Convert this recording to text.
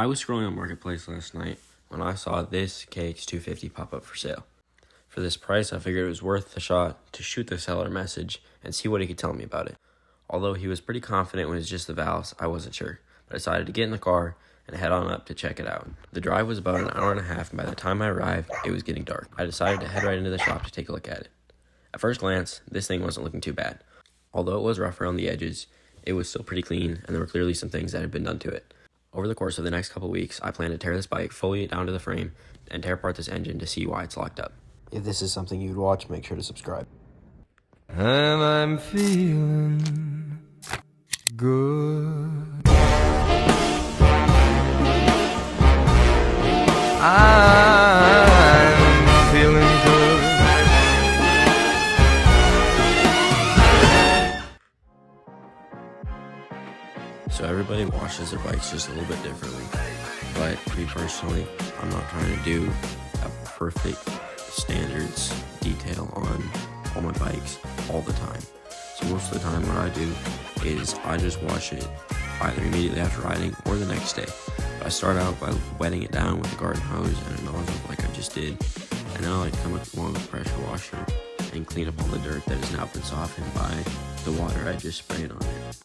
I was scrolling on Marketplace last night when I saw this kx250 pop up for sale. For this price, I figured it was worth the shot to shoot the seller a message and see what he could tell me about it. Although he was pretty confident when it was just the valves, I wasn't sure, but I decided to get in the car and head on up to check it out. The drive was about an hour and a half, and by the time I arrived, it was getting dark. I decided to head right into the shop to take a look at it. At first glance, this thing wasn't looking too bad. Although it was rough around the edges, it was still pretty clean, and there were clearly some things that had been done to it. Over the course of the next couple weeks, I plan to tear this bike fully down to the frame and tear apart this engine to see why it's locked up. If this is something you'd watch, make sure to subscribe. And I'm feeling good. I'm feeling good. So everybody washes their bikes just a little bit differently, but me personally, I'm not trying to do a perfect standards detail on all my bikes all the time. So most of the time what I do is I just wash it either immediately after riding or the next day. I start out by wetting it down with a garden hose and a nozzle like I just did, and then I like come along with a pressure washer and clean up all the dirt that has now been softened by the water I just sprayed on it.